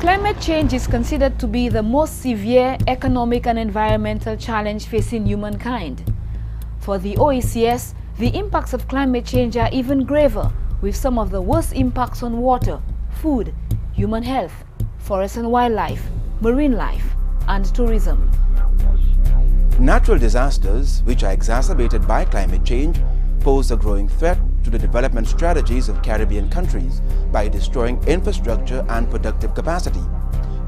Climate change is considered to be the most severe economic and environmental challenge facing humankind. For the OECS, the impacts of climate change are even graver, with some of the worst impacts on water, food, human health, forest and wildlife, marine life, and tourism. Natural disasters, which are exacerbated by climate change, pose a growing threat to the development strategies of Caribbean countries by destroying infrastructure and productive capacity,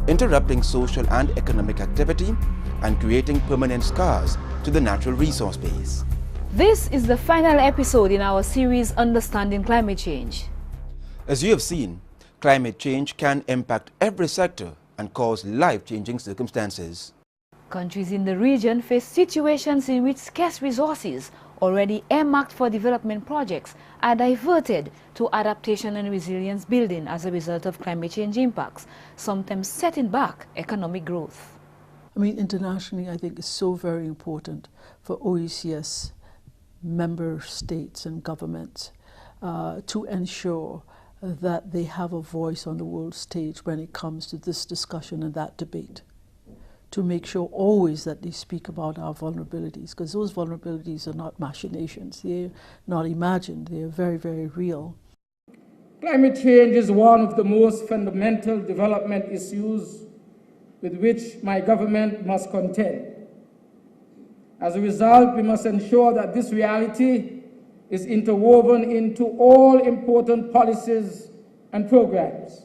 interrupting social and economic activity, and creating permanent scars to the natural resource base. This is the final episode in our series Understanding Climate Change. As you have seen, climate change can impact every sector and cause life-changing circumstances. Countries in the region face situations in which scarce resources already earmarked for development projects are diverted to adaptation and resilience building as a result of climate change impacts, sometimes setting back economic growth. I mean, internationally, I think it's so very important for OECS member states and governments to ensure that they have a voice on the world stage when it comes to this discussion and that debate, to make sure always that they speak about our vulnerabilities, because those vulnerabilities are not machinations, they're not imagined, they're very, very real. Climate change is one of the most fundamental development issues with which my government must contend. As a result, we must ensure that this reality is interwoven into all important policies and programs.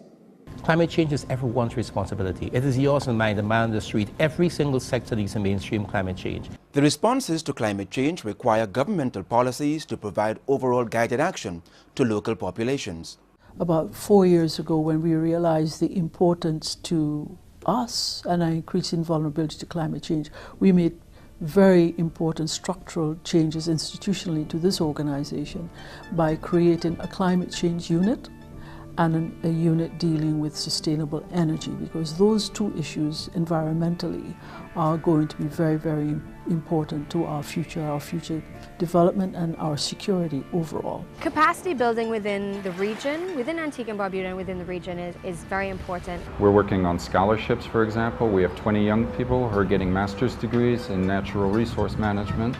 Climate change is everyone's responsibility. It is yours and mine, the man on the street. Every single sector needs to mainstream climate change. The responses to climate change require governmental policies to provide overall guided action to local populations. About 4 years ago, when we realized the importance to us and our increasing vulnerability to climate change, we made very important structural changes institutionally to this organization by creating a climate change unit and a unit dealing with sustainable energy, because those two issues environmentally are going to be very, very important to our future development and our security overall. Capacity building within the region, within Antigua and Barbuda and within the region is very important. We're working on scholarships, for example. We have 20 young people who are getting master's degrees in natural resource management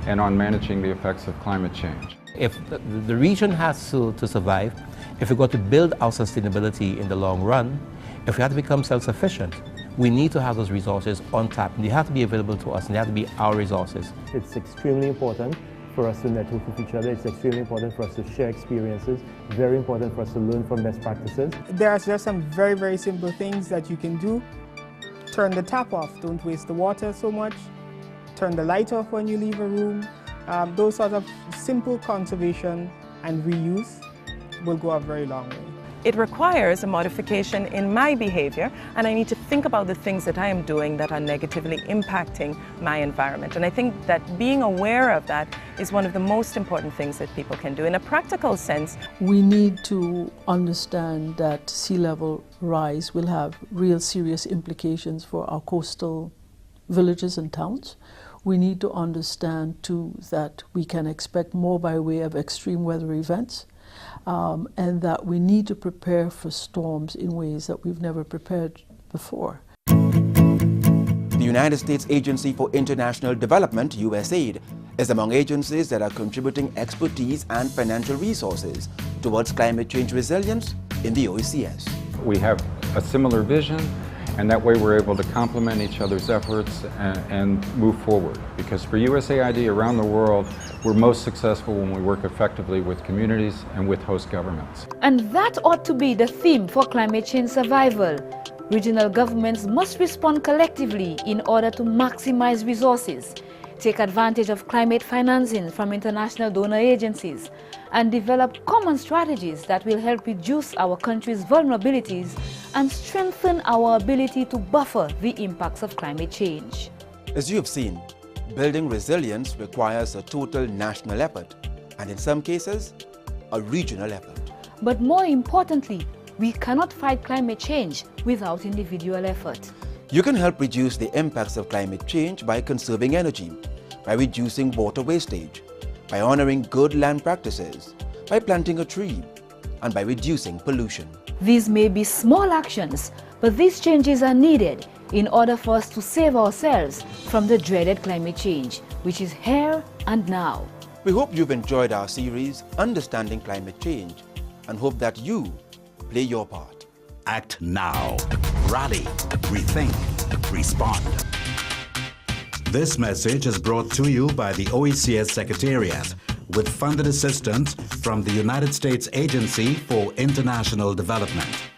and on managing the effects of climate change. If the region has to survive, if we're going to build our sustainability in the long run, if we have to become self-sufficient, we need to have those resources on tap. They have to be available to us, and they have to be our resources. It's extremely important for us to network with each other. It's extremely important for us to share experiences. Very important for us to learn from best practices. There are just some very, very simple things that you can do. Turn the tap off. Don't waste the water so much. Turn the light off when you leave a room. Those sort of simple conservation and reuse will go a very long way. It requires a modification in my behavior, and I need to think about the things that I am doing that are negatively impacting my environment. And I think that being aware of that is one of the most important things that people can do. In a practical sense, we need to understand that sea level rise will have real serious implications for our coastal villages and towns. We need to understand too that we can expect more by way of extreme weather events. And that we need to prepare for storms in ways that we've never prepared before. The United States Agency for International Development, USAID, is among agencies that are contributing expertise and financial resources towards climate change resilience in the OECS. We have a similar vision, and that way we're able to complement each other's efforts and move forward. Because for USAID around the world, we're most successful when we work effectively with communities and with host governments. And that ought to be the theme for climate change survival. Regional governments must respond collectively in order to maximize resources, take advantage of climate financing from international donor agencies, and develop common strategies that will help reduce our country's vulnerabilities and strengthen our ability to buffer the impacts of climate change. As you have seen, building resilience requires a total national effort, and in some cases, a regional effort. But more importantly, we cannot fight climate change without individual effort. You can help reduce the impacts of climate change by conserving energy, by reducing water wastage, by honoring good land practices, by planting a tree, and by reducing pollution. These may be small actions, But these changes are needed in order for us to save ourselves from the dreaded climate change, which is here and now. We hope you've enjoyed our series, Understanding Climate Change, and hope that you play your part. Act now. Rally. Rethink. Respond. This message is brought to you by the OECS Secretariat with funded assistance from the United States Agency for International Development.